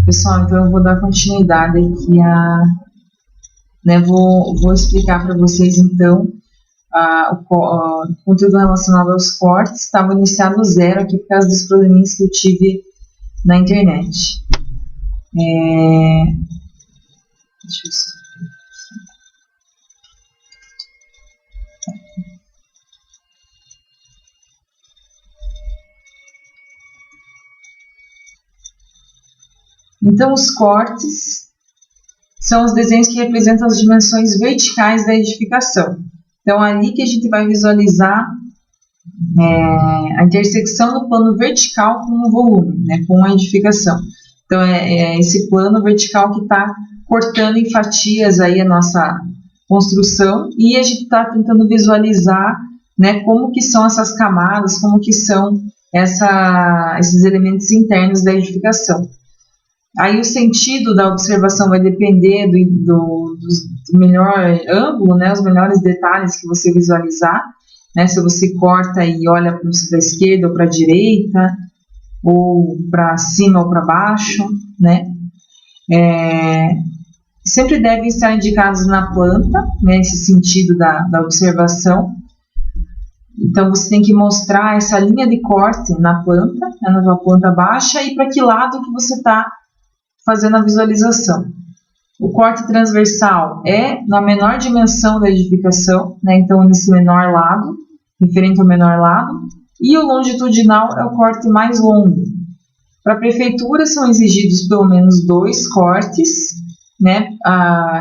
Pessoal, então eu vou dar continuidade aqui vou explicar para vocês então o conteúdo relacionado aos cortes. Estava iniciado zero aqui por causa dos probleminhas que eu tive na internet. Deixa eu só ver aqui. Então, os cortes são os desenhos que representam as dimensões verticais da edificação. Então, ali que a gente vai visualizar a intersecção do plano vertical com o volume, né, com a edificação. Então, é esse plano vertical que está cortando em fatias aí a nossa construção, e a gente está tentando visualizar, né, como que são essas camadas, como que são esses elementos internos da edificação. Aí o sentido da observação vai depender do melhor ângulo, né, os melhores detalhes que você visualizar, né, se você corta e olha para a esquerda ou para a direita, ou para cima ou para baixo, né, sempre devem estar indicados na planta, né, esse sentido da observação. Então, você tem que mostrar essa linha de corte na planta, né, na sua planta baixa, e para que lado que você está fazendo a visualização. O corte transversal é na menor dimensão da edificação, né, então nesse menor lado, referente ao menor lado, e o longitudinal é o corte mais longo. Para a prefeitura são exigidos pelo menos 2 cortes, né,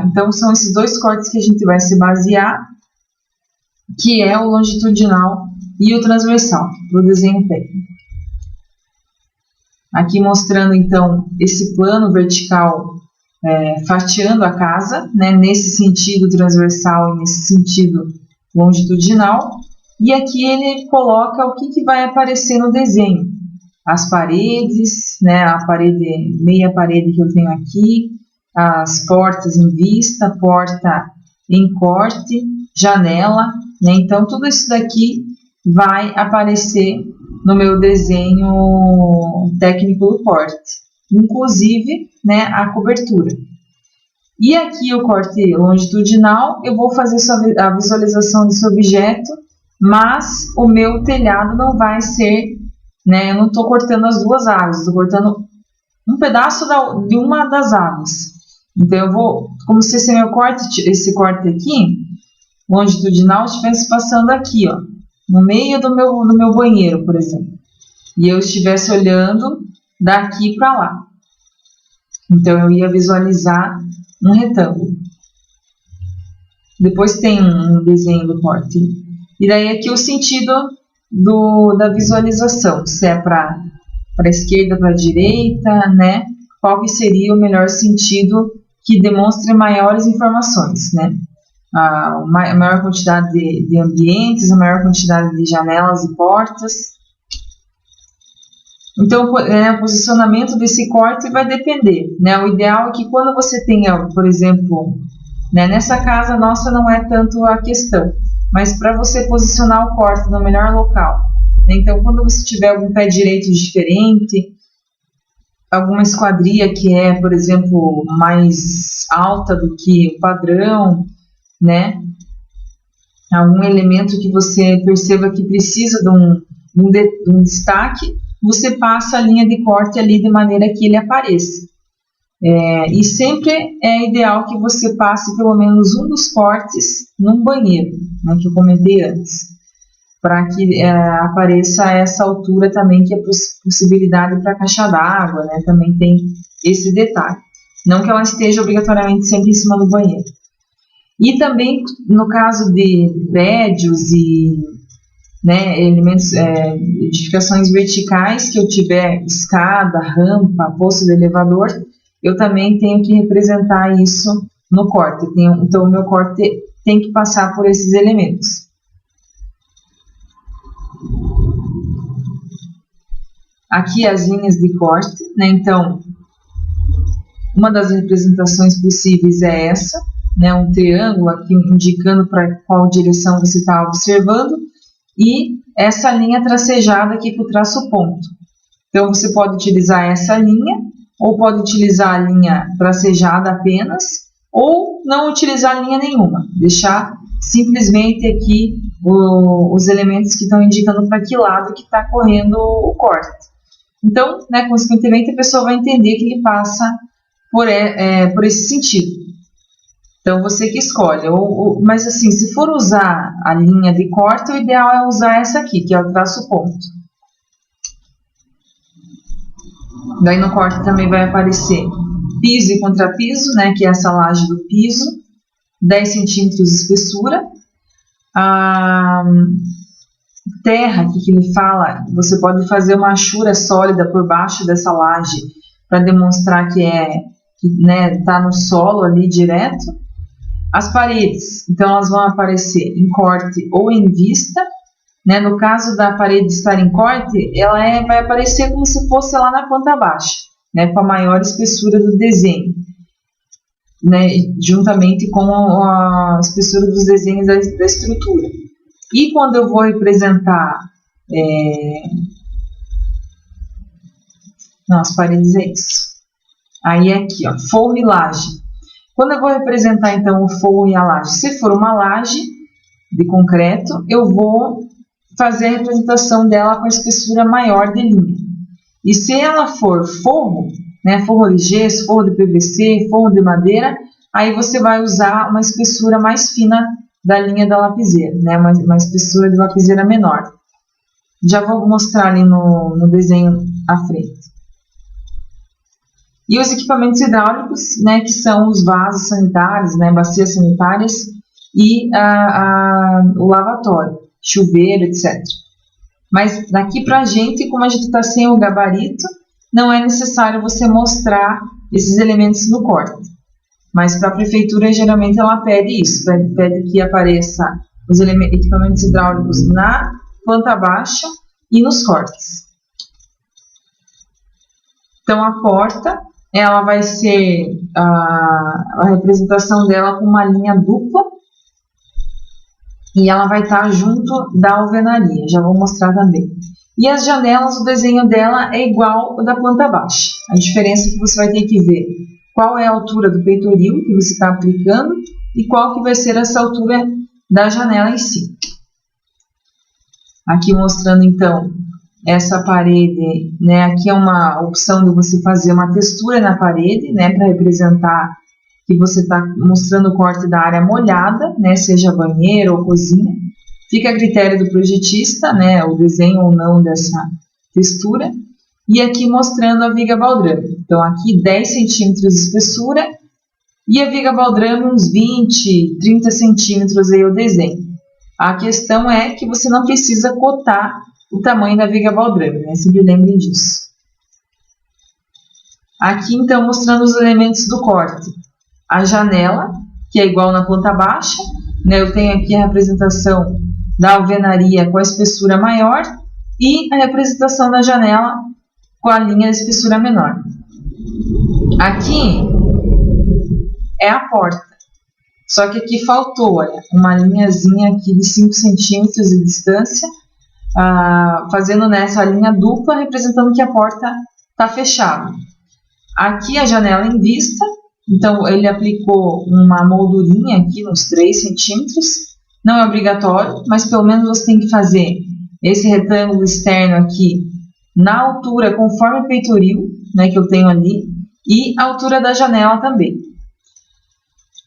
então são esses 2 cortes que a gente vai se basear, que é o longitudinal e o transversal, para o desenho técnico. Aqui mostrando, então, esse plano vertical fatiando a casa, né, nesse sentido transversal e nesse sentido longitudinal. E aqui ele coloca o que vai aparecer no desenho. As paredes, né, meia parede que eu tenho aqui, as portas em vista, porta em corte, janela, né, então tudo isso daqui vai aparecer no meu desenho técnico do corte, inclusive, né, a cobertura. E aqui o corte longitudinal, eu vou fazer a visualização desse objeto, mas o meu telhado não vai ser, né, eu não estou cortando as duas águas, estou cortando um pedaço de uma das águas. Então eu vou, como se esse corte aqui, longitudinal, estivesse passando aqui, ó, no meio do meu banheiro, por exemplo, e eu estivesse olhando daqui para lá. Então, eu ia visualizar um retângulo. Depois tem um desenho do corte. E daí aqui o sentido da visualização, se é para a esquerda, para a direita, né? Qual que seria o melhor sentido que demonstre maiores informações, né? A maior quantidade de ambientes, a maior quantidade de janelas e portas. Então, o posicionamento desse corte vai depender, né? O ideal é que quando você tenha, por exemplo, né, nessa casa nossa não é tanto a questão, mas para você posicionar o corte no melhor local, né? Então, quando você tiver algum pé direito diferente, alguma esquadria que é, por exemplo, mais alta do que o padrão, né? Algum elemento que você perceba que precisa de um destaque, você passa a linha de corte ali de maneira que ele apareça. E sempre é ideal que você passe pelo menos um dos cortes num banheiro, né, que eu comentei antes, para que apareça essa altura também, que é possibilidade para a caixa d'água, né, também tem esse detalhe. Não que ela esteja obrigatoriamente sempre em cima do banheiro. E também, no caso de prédios e, né, elementos, edificações verticais, que eu tiver escada, rampa, poço de elevador, eu também tenho que representar isso no corte. Então, o meu corte tem que passar por esses elementos. Aqui as linhas de corte, né? Então, uma das representações possíveis é essa, né? Um triângulo aqui indicando para qual direção você está observando, e essa linha tracejada aqui com o traço ponto. Então, você pode utilizar essa linha, ou pode utilizar a linha tracejada apenas, ou não utilizar linha nenhuma, deixar simplesmente aqui os elementos que estão indicando para que lado que está correndo o corte. Então, né, consequentemente, a pessoa vai entender que ele passa por esse sentido. Então, você que escolhe. Mas, assim, se for usar a linha de corte, o ideal é usar essa aqui, que é o traço ponto. Daí, no corte também vai aparecer piso e contrapiso, né, que é essa laje do piso, 10 centímetros de espessura. A terra, aqui que ele fala, você pode fazer uma achura sólida por baixo dessa laje, para demonstrar que tá no solo ali direto. As paredes, então elas vão aparecer em corte ou em vista, né? No caso da parede estar em corte, ela vai aparecer como se fosse lá na planta baixa, né? Com a maior espessura do desenho, né? Juntamente com a espessura dos desenhos da estrutura. E quando eu vou representar não, as paredes é isso. Aí é aqui, ó, forro e laje. Quando eu vou representar, então, o forro e a laje, se for uma laje de concreto, eu vou fazer a representação dela com a espessura maior de linha. E se ela for forro, né, forro de gesso, forro de PVC, forro de madeira, aí você vai usar uma espessura mais fina da linha da lapiseira, né, uma espessura de lapiseira menor. Já vou mostrar ali no desenho à frente. E os equipamentos hidráulicos, né, que são os vasos sanitários, né, bacias sanitárias e o lavatório, chuveiro, etc. Mas daqui para a gente, como a gente está sem o gabarito, não é necessário você mostrar esses elementos no corte. Mas para a prefeitura, geralmente, ela pede isso, pede que apareça os equipamentos hidráulicos na planta baixa e nos cortes. Então, a porta, ela vai ser a representação dela com uma linha dupla e ela vai estar junto da alvenaria, já vou mostrar também. E as janelas, o desenho dela é igual ao da planta baixa. A diferença é que você vai ter que ver qual é a altura do peitoril que você está aplicando e qual que vai ser essa altura da janela em si. Aqui mostrando, então, essa parede, né, aqui é uma opção de você fazer uma textura na parede, né, para representar que você está mostrando o corte da área molhada, né, seja banheiro ou cozinha. Fica a critério do projetista, né, o desenho ou não dessa textura. E aqui mostrando a viga baldrame. Então, aqui 10 centímetros de espessura e a viga baldrame uns 20, 30 centímetros aí o desenho. A questão é que você não precisa cotar o tamanho da viga baldrame, né? Sempre lembrem disso. Aqui, então, mostrando os elementos do corte. A janela, que é igual na planta baixa, né? Eu tenho aqui a representação da alvenaria com a espessura maior e a representação da janela com a linha de espessura menor. Aqui é a porta. Só que aqui faltou, olha, uma linhazinha aqui de 5 centímetros de distância, fazendo nessa linha dupla, representando que a porta está fechada. Aqui a janela em vista, então ele aplicou uma moldurinha aqui, uns 3 centímetros, não é obrigatório, mas pelo menos você tem que fazer esse retângulo externo aqui na altura, conforme o peitoril, né, que eu tenho ali, e a altura da janela também.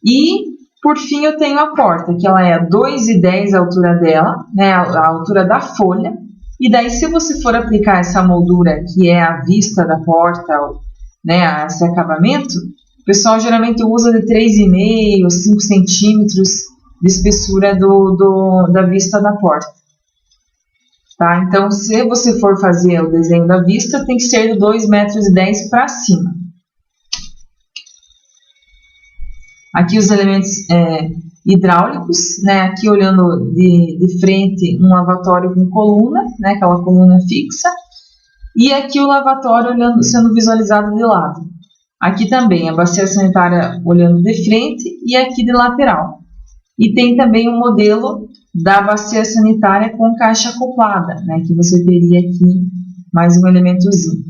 E, por fim, eu tenho a porta, que ela é 2,10 a altura dela, né, a altura da folha. E daí, se você for aplicar essa moldura, que é a vista da porta, né, esse acabamento, o pessoal geralmente usa de 3,5 a 5 centímetros de espessura da vista da porta. Tá? Então, se você for fazer o desenho da vista, tem que ser de 2,10 metros para cima. Aqui os elementos hidráulicos, né? Aqui olhando de frente um lavatório com coluna, né? Aquela coluna fixa. E aqui o lavatório sendo visualizado de lado. Aqui também a bacia sanitária olhando de frente e aqui de lateral. E tem também o modelo da bacia sanitária com caixa acoplada, né? Que você teria aqui mais um elementozinho.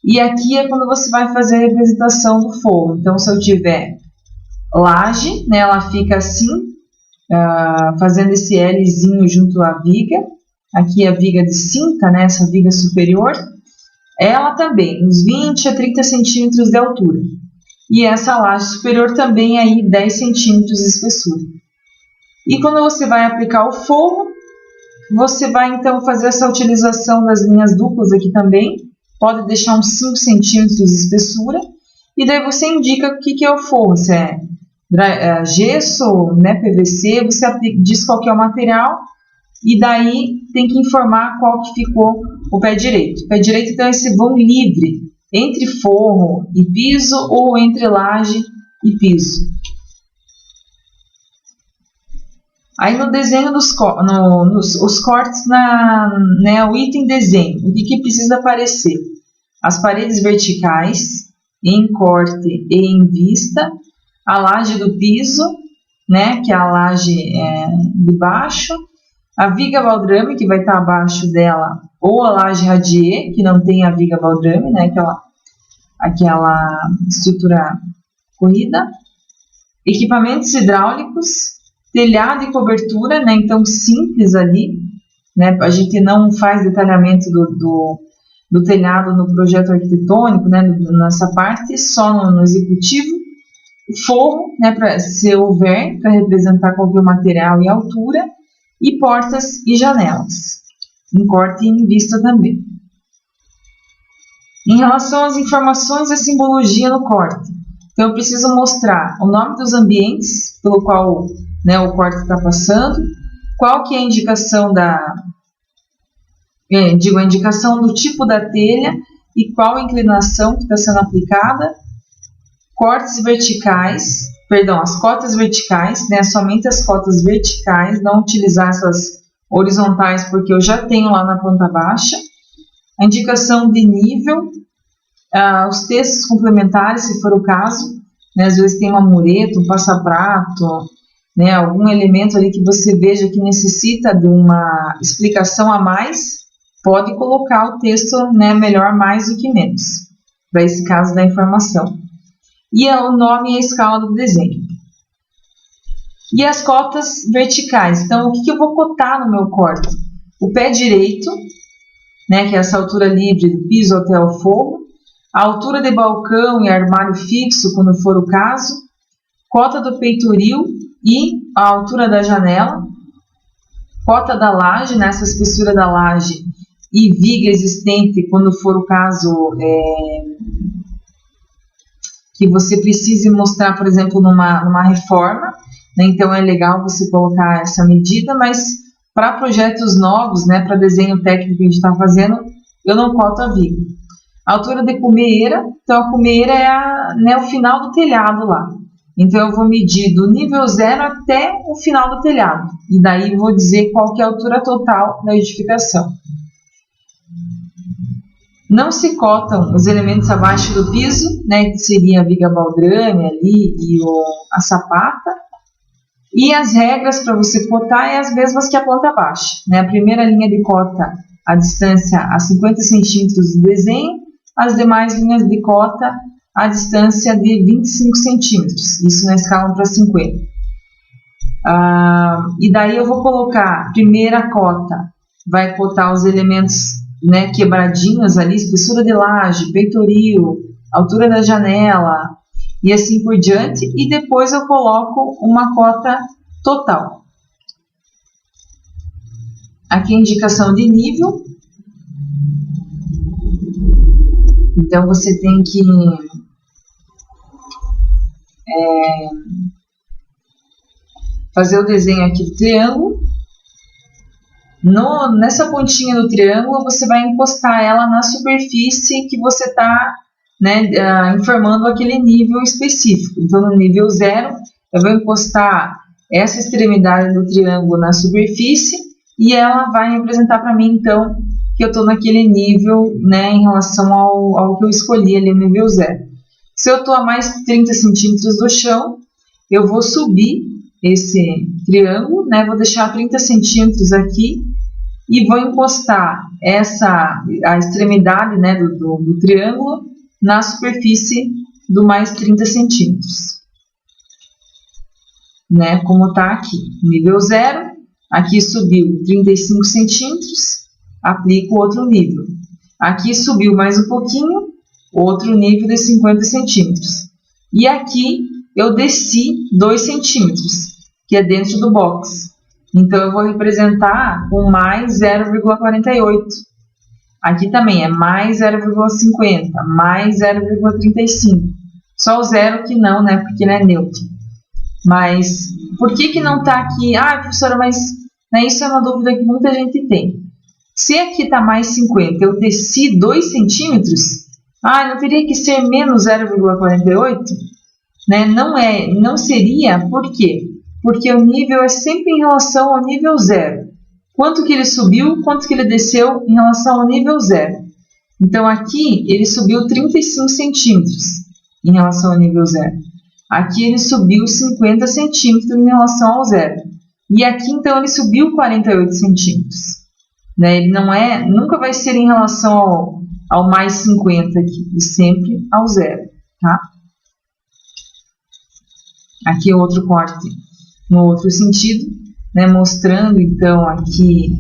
E aqui é quando você vai fazer a representação do forro. Então, se eu tiver laje, né, ela fica assim, fazendo esse Lzinho junto à viga. Aqui a viga de cinta, né, essa viga superior. Ela também, uns 20 a 30 centímetros de altura. E essa laje superior também aí 10 centímetros de espessura. E quando você vai aplicar o forro, você vai então fazer essa utilização das linhas duplas aqui também. Pode deixar uns 5 centímetros de espessura. E daí você indica o que é o forro. Se é gesso, né, PVC, você diz qual que é o material. E daí tem que informar qual que ficou o pé direito. O pé direito então é esse vão livre entre forro e piso ou entre laje e piso. Aí no desenho os cortes, né, o item desenho, o que precisa aparecer? As paredes verticais, em corte e em vista, a laje do piso, né, que é a laje de baixo, a viga baldrame, que vai estar abaixo dela, ou a laje radier, que não tem a viga baldrame, né, aquela estrutura corrida, equipamentos hidráulicos, telhado e cobertura, né, então simples ali, né, a gente não faz detalhamento do telhado no projeto arquitetônico, né, nessa parte, só no executivo, forro, né, se houver, para representar qualquer material e altura, e portas e janelas, em corte e em vista também. Em relação às informações e a simbologia no corte, então eu preciso mostrar o nome dos ambientes pelo qual, né, o corte está passando, qual que é a indicação a indicação do tipo da telha e qual a inclinação que está sendo aplicada, cortes verticais, as cotas verticais, né, somente as cotas verticais, não utilizar essas horizontais porque eu já tenho lá na planta baixa, a indicação de nível, os textos complementares, se for o caso, né, às vezes tem uma mureta, um passaprato, né, algum elemento ali que você veja que necessita de uma explicação a mais, pode colocar o texto, né, melhor mais do que menos, para esse caso da informação. E o nome e a escala do desenho. E as cotas verticais. Então, o que eu vou cotar no meu corte? O pé direito, né, que é essa altura livre do piso até o forro, a altura de balcão e armário fixo, quando for o caso, cota do peitoril e a altura da janela, cota da laje, né, essa espessura da laje e viga existente, quando for o caso, que você precise mostrar, por exemplo, numa reforma, né? Então é legal você colocar essa medida, mas para projetos novos, né, para desenho técnico que a gente está fazendo, eu não coto a viga. A altura de cumeira, então a cumeira é né, o final do telhado lá. Então eu vou medir do nível 0 até o final do telhado, e daí vou dizer qual que é a altura total da edificação. Não se cotam os elementos abaixo do piso, né, que seria a viga baldrame ali e a sapata. E as regras para você cotar é as mesmas que a planta baixa, né? A primeira linha de cota, a distância a 50 centímetros do desenho, as demais linhas de cota, a distância de 25 centímetros, isso na escala para 50. E daí eu vou colocar, primeira cota, vai cotar os elementos, né, quebradinhos ali, espessura de laje, peitoril, altura da janela e assim por diante, e depois eu coloco uma cota total. Aqui a indicação de nível, então você tem que fazer o desenho aqui do triângulo. Nessa pontinha do triângulo, você vai encostar ela na superfície que você está, né, informando aquele nível específico. Então, no nível 0, eu vou encostar essa extremidade do triângulo na superfície e ela vai representar para mim, então, que eu estou naquele nível, né, em relação ao que eu escolhi ali, no nível 0. Se eu estou a mais de 30 centímetros do chão, eu vou subir esse triângulo, né, vou deixar 30 centímetros aqui e vou encostar a extremidade, né, do triângulo na superfície do mais 30 centímetros. Né, como está aqui, nível 0, aqui subiu 35 centímetros, aplico outro nível. Aqui subiu mais um pouquinho, outro nível de 50 centímetros. E aqui eu desci 2 centímetros, que é dentro do box. Então, eu vou representar com mais 0,48. Aqui também é mais 0,50, mais 0,35. Só o zero que não, né, porque ele é neutro. Mas, por que não está aqui? Ah, professora, mas né, isso é uma dúvida que muita gente tem. Se aqui está mais 50, eu desci 2 centímetros, não teria que ser menos 0,48? Né? Não seria, por quê? Porque o nível é sempre em relação ao nível 0. Quanto que ele subiu, quanto que ele desceu em relação ao nível 0. Então, aqui ele subiu 35 centímetros em relação ao nível 0. Aqui ele subiu 50 centímetros em relação ao 0. E aqui, então, ele subiu 48 centímetros. Né? Ele nunca vai ser em relação ao mais 50 aqui, e sempre ao 0. Tá? Aqui outro corte no outro sentido, né? Mostrando, então, aqui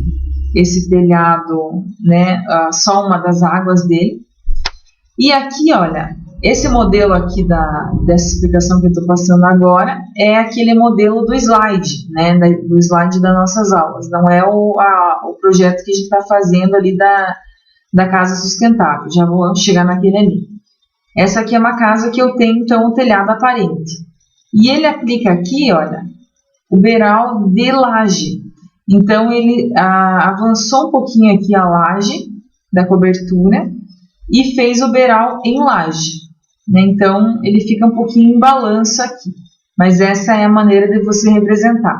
esse telhado, né? Só uma das águas dele. E aqui, olha, esse modelo aqui dessa explicação que eu estou passando agora é aquele modelo do slide, né, do slide das nossas aulas. Não é o projeto que a gente está fazendo ali da casa sustentável. Já vou chegar naquele ali. Essa aqui é uma casa que eu tenho, então, o telhado aparente. E ele aplica aqui, olha, o beiral de laje. Então, ele avançou um pouquinho aqui a laje da cobertura e fez o beiral em laje. Né? Então, ele fica um pouquinho em balanço aqui. Mas essa é a maneira de você representar.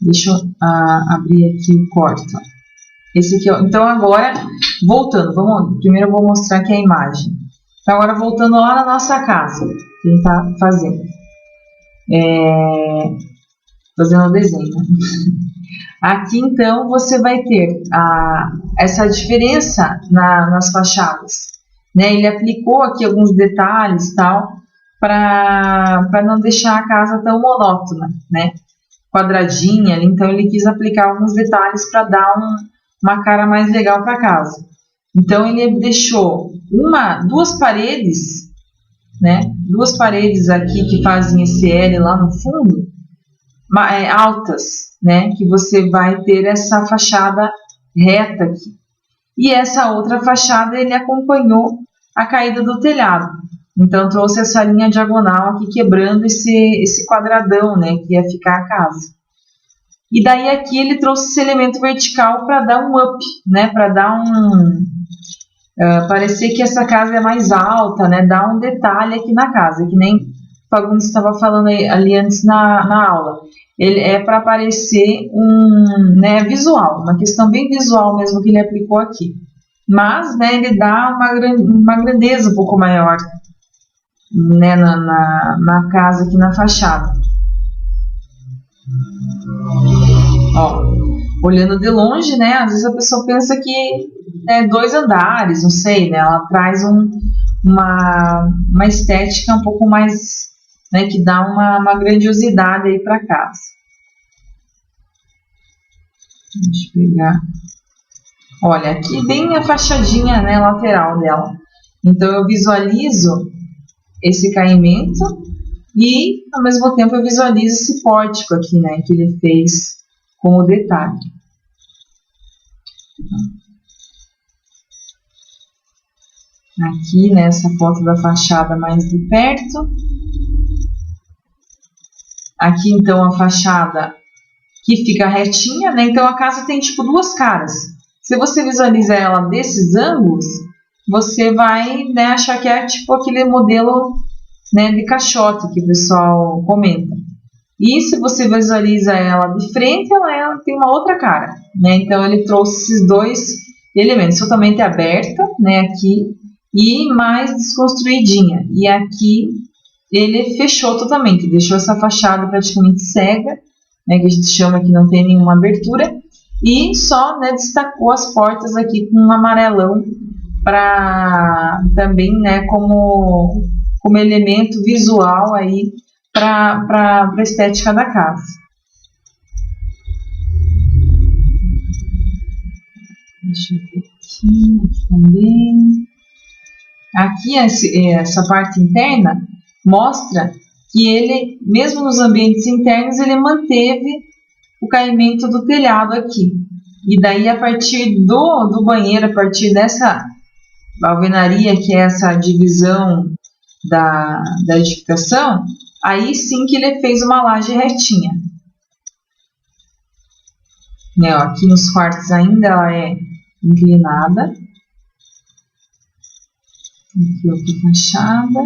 Deixa eu abrir aqui o corte. Esse aqui, ó. Então, agora, voltando. Primeiro eu vou mostrar aqui a imagem. Então, agora voltando lá na nossa casa. Que a gente está fazendo. Fazendo o desenho. Aqui, então, você vai ter essa diferença nas fachadas. Né? Ele aplicou aqui alguns detalhes, tal, para não deixar a casa tão monótona, né? Quadradinha, então ele quis aplicar alguns detalhes para dar uma cara mais legal para a casa. Então, ele deixou duas paredes, né? Duas paredes aqui que fazem esse L lá no fundo, altas, né? Que você vai ter essa fachada reta aqui. E essa outra fachada ele acompanhou a caída do telhado. Então trouxe essa linha diagonal aqui quebrando esse quadradão, né? Que ia ficar a casa. E daí aqui ele trouxe esse elemento vertical para dar um up, né? Para dar parecer que essa casa é mais alta, né? Dar um detalhe aqui na casa, que nem o Fagundes estava falando ali antes na aula. Ele é para parecer visual, uma questão bem visual mesmo que ele aplicou aqui. Mas, né, ele dá uma grandeza um pouco maior, né, na casa aqui na fachada. Ó, olhando de longe, né, às vezes a pessoa pensa que é 2 andares, não sei, né, ela traz uma estética um pouco mais, né, que dá uma grandiosidade aí para casa. Deixa eu pegar. Olha, aqui bem a fachadinha, né, lateral dela. Então, eu visualizo esse caimento e, ao mesmo tempo, eu visualizo esse pórtico aqui, né, que ele fez como detalhe. Aqui, nessa foto da fachada mais de perto. Aqui, então, a fachada que fica retinha, né? Então, a casa tem, tipo, 2 caras. Se você visualiza ela desses ângulos, você vai, né, achar que é, tipo, aquele modelo, né, de caixote que o pessoal comenta. E se você visualiza ela de frente, ela tem uma outra cara, né? Então, ele trouxe esses 2 elementos. Totalmente aberta, né, aqui, e mais desconstruidinha. E aqui ele fechou totalmente, deixou essa fachada praticamente cega, né, que a gente chama que não tem nenhuma abertura, e só, né, destacou as portas aqui com um amarelão para também, né, como elemento visual aí para a estética da casa. Deixa eu ver aqui também. Aqui essa parte interna mostra que ele, mesmo nos ambientes internos, ele manteve o caimento do telhado aqui. E daí, a partir do banheiro, a partir dessa alvenaria, que é essa divisão da edificação, aí sim que ele fez uma laje retinha. Né, ó, aqui nos quartos ainda ela é inclinada. Aqui outra fachada.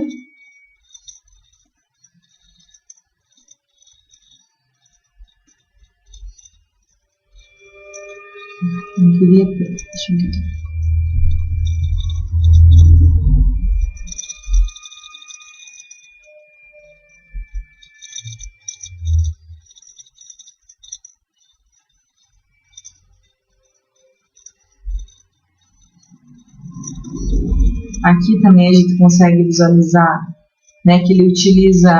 Não queria ter. Deixa eu ver. Aqui também a gente consegue visualizar, né, que ele utiliza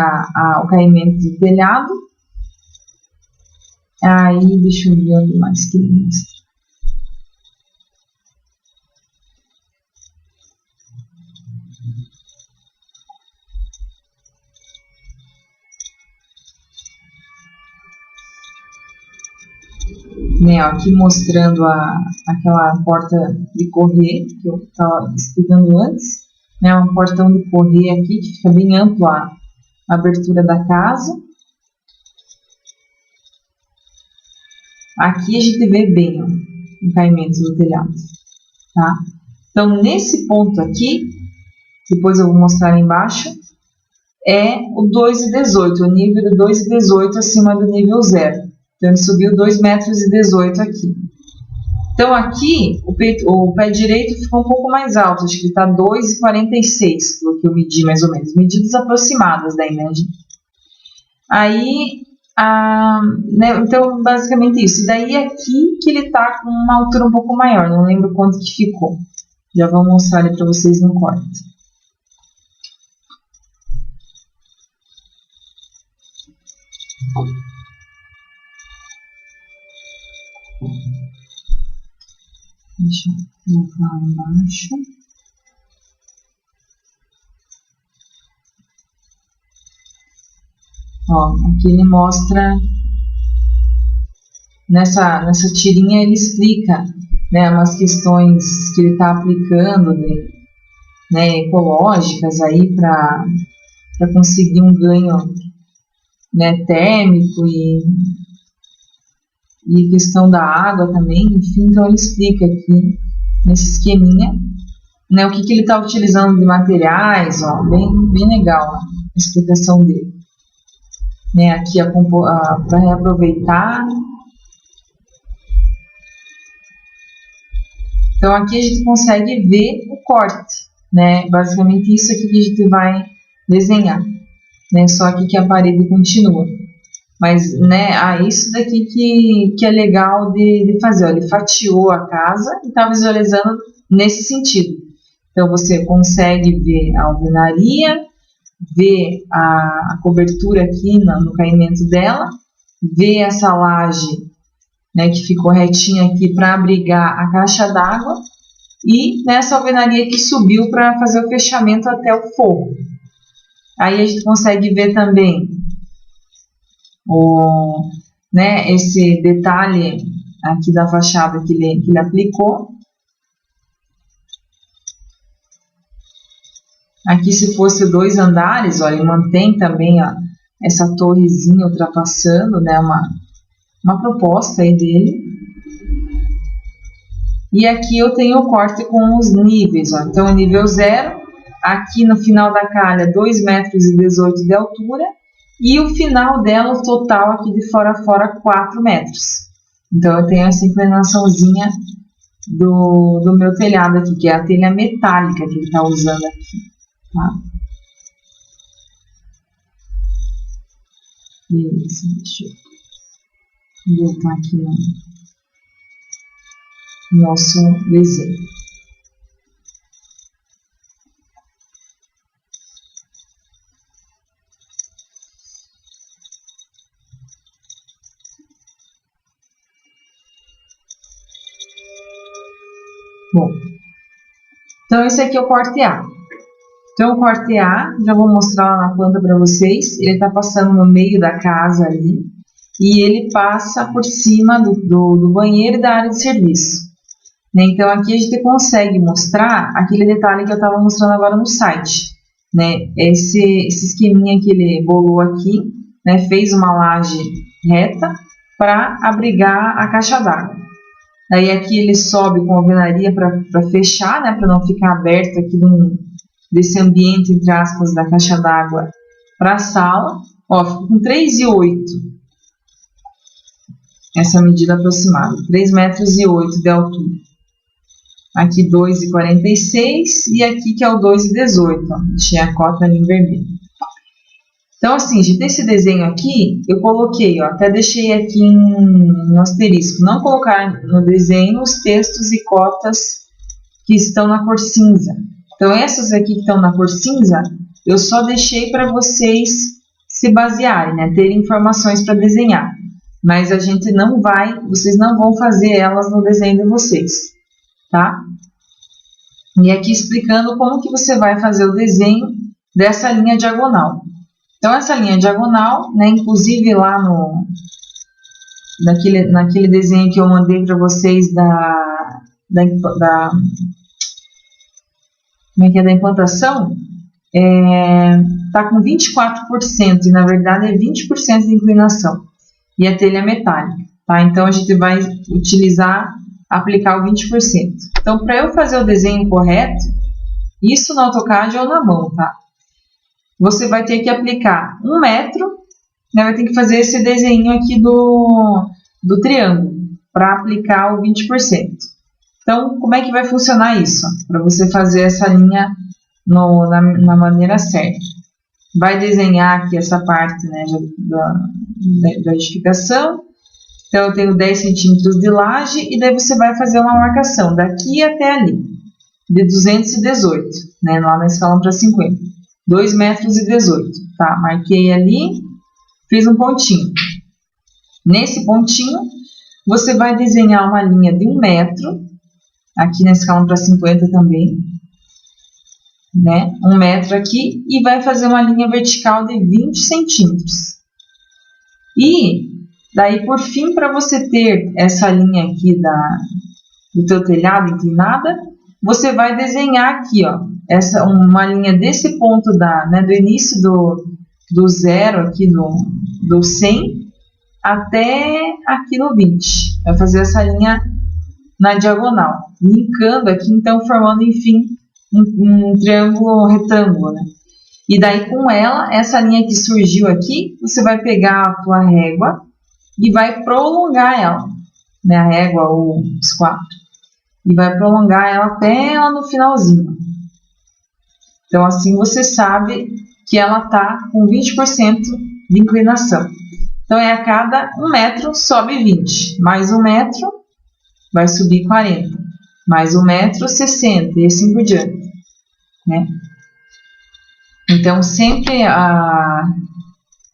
o caimento do telhado. Aí, deixa eu ver onde mais que ele mostra. Né, aqui mostrando aquela porta de correr que eu estava explicando antes, né, um portão de correr aqui que fica bem amplo a abertura da casa. Aqui a gente vê bem, ó, o caimento do telhado, tá? Então, nesse ponto aqui, depois eu vou mostrar lá embaixo, é o 2,18, o nível do 2,18 acima do nível 0. Então, ele subiu 2,18 metros aqui. Então, aqui, o pé direito ficou um pouco mais alto. Acho que ele está 2,46, pelo que eu medi, mais ou menos. Medidas aproximadas daí, né, gente? Aí, né, então, basicamente isso. E daí, aqui que ele está com uma altura um pouco maior. Não lembro quanto que ficou. Já vou mostrar ali para vocês no corte. Deixa eu colocar lá embaixo. Ó, aqui ele mostra, nessa tirinha ele explica, né, umas questões que ele está aplicando, né, ecológicas aí para conseguir um ganho, né, térmico e questão da água também, enfim, então ele explica aqui nesse esqueminha, né, o que ele está utilizando de materiais, ó, bem legal a explicação dele. Né, aqui para reaproveitar. Então aqui a gente consegue ver o corte, né, basicamente isso aqui que a gente vai desenhar, né, só aqui que a parede continua. Mas, né, isso daqui que é legal de fazer. Ó, ele fatiou a casa e está visualizando nesse sentido. Então, você consegue ver a alvenaria, ver a cobertura aqui no caimento dela, ver essa laje, né, que ficou retinha aqui para abrigar a caixa d'água e nessa alvenaria que subiu para fazer o fechamento até o forro. Aí a gente consegue ver também né, esse detalhe aqui da fachada que ele aplicou. Aqui, se fosse 2 andares, ó, ele mantém também, ó, essa torrezinha ultrapassando, né, uma proposta aí dele. E aqui eu tenho o corte com os níveis, ó. Então, nível 0, aqui no final da calha, 2,18 metros de altura. E o final dela, o total aqui de fora a fora, 4 metros. Então, eu tenho essa inclinaçãozinha do meu telhado aqui, que é a telha metálica que ele está usando aqui, tá? Beleza, deixa eu voltar aqui no nosso desenho. Bom, então esse aqui é o corte A. Então, o corte A, já vou mostrar lá na planta para vocês. Ele está passando no meio da casa ali. E ele passa por cima do banheiro e da área de serviço. Né? Então, aqui a gente consegue mostrar aquele detalhe que eu estava mostrando agora no site. Né? Esse esqueminha que ele bolou aqui, né? Fez uma laje reta para abrigar a caixa d'água. Daí aqui ele sobe com alvenaria para fechar, né? Para não ficar aberto aqui desse ambiente, entre aspas, da caixa d'água para a sala. Ó, ficou com 3,8 essa medida aproximada, 3,8 metros de altura. Aqui 2,46 e aqui que é o 2,18, deixei a cota ali em vermelho. Então assim, gente, esse desenho aqui, eu coloquei, ó, até deixei aqui um asterisco, não colocar no desenho os textos e cotas que estão na cor cinza. Então essas aqui que estão na cor cinza, eu só deixei para vocês se basearem, né, terem informações para desenhar. Mas a gente não vai, vocês não vão fazer elas no desenho de vocês, tá? E aqui explicando como que você vai fazer o desenho dessa linha diagonal. Então, essa linha diagonal, né, inclusive lá naquele desenho que eu mandei para vocês da implantação, tá com 24% e na verdade é 20% de inclinação. E a telha é metálica, tá? Então, a gente vai aplicar o 20%. Então, para eu fazer o desenho correto, isso no AutoCAD ou na mão, tá? Você vai ter que aplicar 1 metro, né? Vai ter que fazer esse desenho aqui do triângulo, para aplicar o 20%. Então, como é que vai funcionar isso? Para você fazer essa linha na maneira certa. Vai desenhar aqui essa parte, né, da edificação. Então, eu tenho 10 centímetros de laje e daí você vai fazer uma marcação daqui até ali, de 218, né, lá na escala para 50. 2,18 metros. Tá, marquei ali, fiz um pontinho. Nesse pontinho, você vai desenhar uma linha de 1 metro, aqui na escala para 50 também, né? 1 metro aqui, e vai fazer uma linha vertical de 20 centímetros. E daí, por fim, para você ter essa linha aqui do teu telhado inclinada, você vai desenhar aqui, ó, uma linha desse ponto do início do zero aqui do 100 até aqui no 20. Vai fazer essa linha na diagonal, linkando aqui, então formando, enfim, um triângulo retângulo, né? E daí com essa linha que surgiu aqui, você vai pegar a tua régua e vai prolongar ela, né? A régua ou os quatro. E vai prolongar ela até ela no finalzinho. Então assim você sabe que ela está com 20% de inclinação. Então a cada 1 metro sobe 20, mais 1 metro vai subir 40, mais 1 metro 60 e assim por diante, né? Então sempre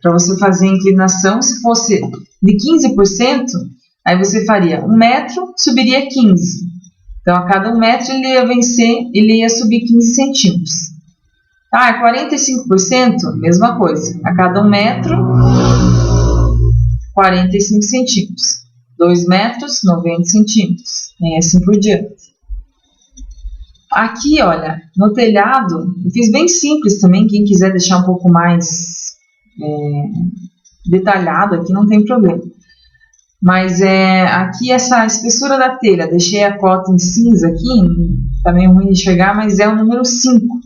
para você fazer a inclinação, se fosse de 15%, aí você faria 1 metro, subiria 15. Então a cada 1 metro ele ia subir 15 centímetros. 45%, mesma coisa. A cada 1 metro, 45 centímetros. 2 metros, 90 centímetros. E assim por diante. Aqui, olha, no telhado, eu fiz bem simples também. Quem quiser deixar um pouco mais detalhado aqui, não tem problema. Mas aqui essa espessura da telha, deixei a cota em cinza aqui, tá meio ruim de enxergar, mas é o número 5.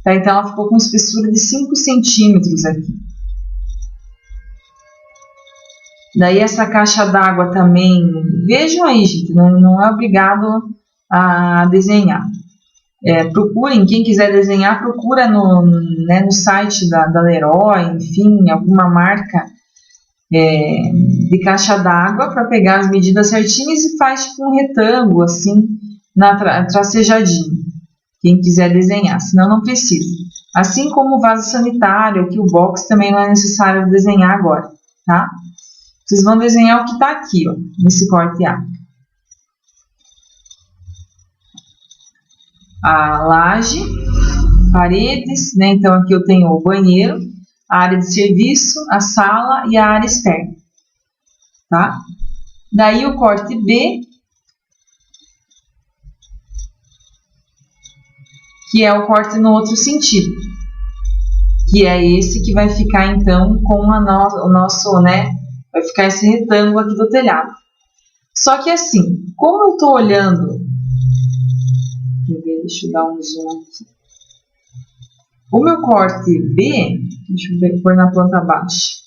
Tá? Então ela ficou com espessura de 5 centímetros aqui. Daí essa caixa d'água também, vejam aí, gente, não é obrigado a desenhar. Procurem, quem quiser desenhar, procura no site da Leroy, enfim, alguma marca de caixa d'água para pegar as medidas certinhas e faz tipo um retângulo assim, tracejadinho. Quem quiser desenhar, senão não precisa. Assim como o vaso sanitário, aqui o box também não é necessário desenhar agora, tá? Vocês vão desenhar o que está aqui, ó, nesse corte A. A laje, paredes, né? Então aqui eu tenho o banheiro, a área de serviço, a sala e a área externa, tá? Daí o corte B, que é o corte no outro sentido, que é esse que vai ficar então com o nosso, né? Vai ficar esse retângulo aqui do telhado. Só que assim, como eu tô olhando, deixa eu dar um zoom aqui. O meu corte B, deixa eu pôr na planta baixa.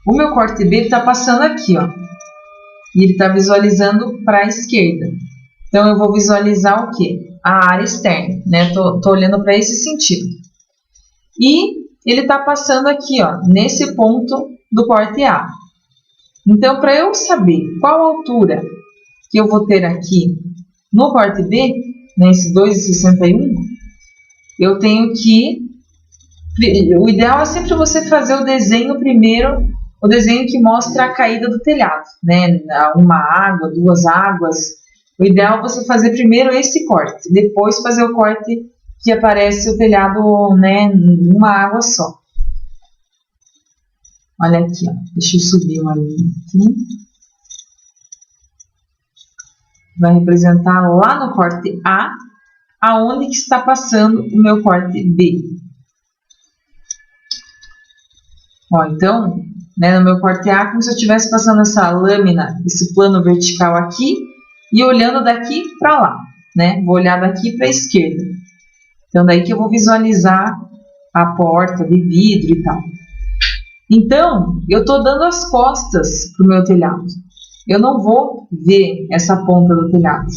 O meu corte B está passando aqui, ó. E ele está visualizando para a esquerda. Então, eu vou visualizar o quê? A área externa, né? Tô olhando para esse sentido. E ele está passando aqui, ó, nesse ponto do corte A. Então, para eu saber qual altura que eu vou ter aqui no corte B, nesse 2,61, eu tenho que... O ideal é sempre você fazer o desenho primeiro, o desenho que mostra a caída do telhado, né? Uma água, duas águas. O ideal é você fazer primeiro esse corte, depois fazer o corte que aparece o telhado, né, numa água só. Olha aqui, ó. Deixa eu subir uma linha aqui. Vai representar lá no corte A, aonde que está passando o meu corte B. Ó, então, né, no meu corte A, como se eu estivesse passando essa lâmina, esse plano vertical aqui, e olhando daqui para lá, né? Vou olhar daqui para a esquerda. Então, daí que eu vou visualizar a porta de vidro e tal. Então, eu estou dando as costas para o meu telhado. Eu não vou ver essa ponta do telhado,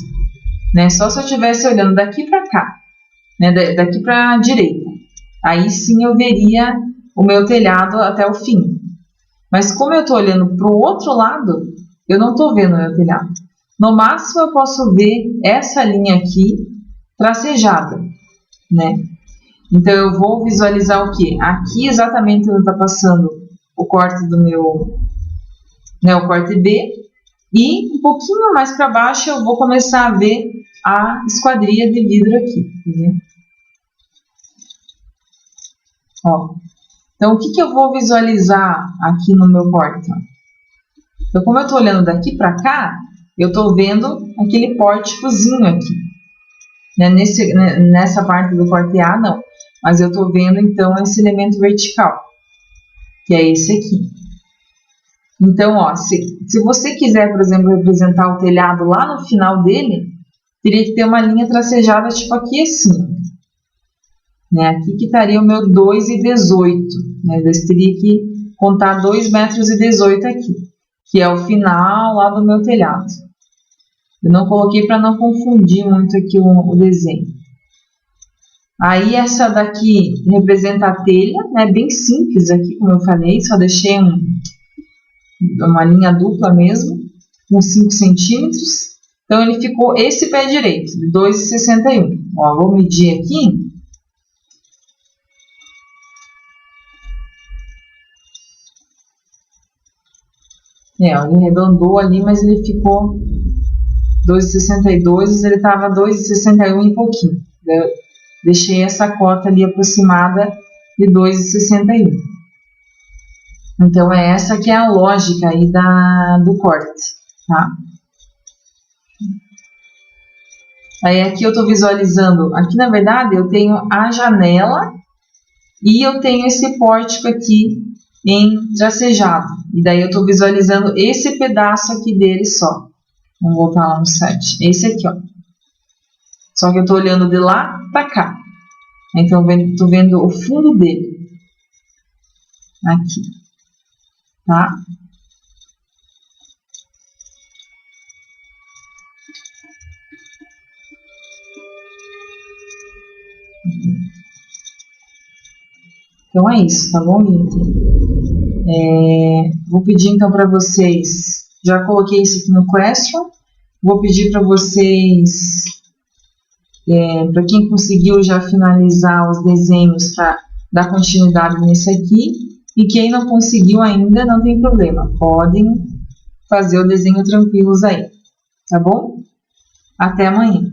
né? Só se eu estivesse olhando daqui para cá, né? Daqui para a direita. Aí sim eu veria o meu telhado até o fim. Mas como eu estou olhando para o outro lado, eu não estou vendo o meu telhado. No máximo eu posso ver essa linha aqui tracejada, né? Então eu vou visualizar o quê? Aqui exatamente onde está passando o corte do meu, né, o corte B, e um pouquinho mais para baixo eu vou começar a ver a esquadria de vidro aqui, entendeu? Ó. Então, o que eu vou visualizar aqui no meu corte? Então, como eu estou olhando daqui para cá, eu estou vendo aquele pórticozinho aqui. Né? Nessa parte do corte A, não. Mas eu estou vendo, então, esse elemento vertical, que é esse aqui. Então, ó, se você quiser, por exemplo, representar o telhado lá no final dele, teria que ter uma linha tracejada, tipo aqui assim. Né? Aqui que estaria o meu 2,18, né? Eu teria que contar 2,18 m aqui, que é o final lá do meu telhado. Eu não coloquei para não confundir muito aqui o desenho. Aí essa daqui representa a telha, né? Bem simples aqui, como eu falei, só deixei uma linha dupla mesmo, com 5 centímetros. Então ele ficou esse pé direito, de 2,61. Ó, vou medir aqui. Ele arredondou ali, mas ele ficou 2,62, ele estava 2,61 e pouquinho. Eu deixei essa cota ali aproximada de 2,61. Então, é essa que é a lógica aí do corte, tá? Aí aqui eu estou visualizando, aqui na verdade eu tenho a janela e eu tenho esse pórtico aqui em tracejado. E daí eu estou visualizando esse pedaço aqui dele só. Vamos voltar lá no 7. Esse aqui, ó. Só que eu estou olhando de lá para cá. Então, estou vendo o fundo dele. Aqui. Tá? Então é isso, tá bom, gente? Vou pedir então para vocês, já coloquei isso aqui no question, vou pedir para vocês, para quem conseguiu já finalizar os desenhos para dar continuidade nesse aqui, e quem não conseguiu ainda, não tem problema, podem fazer o desenho tranquilos aí, tá bom? Até amanhã.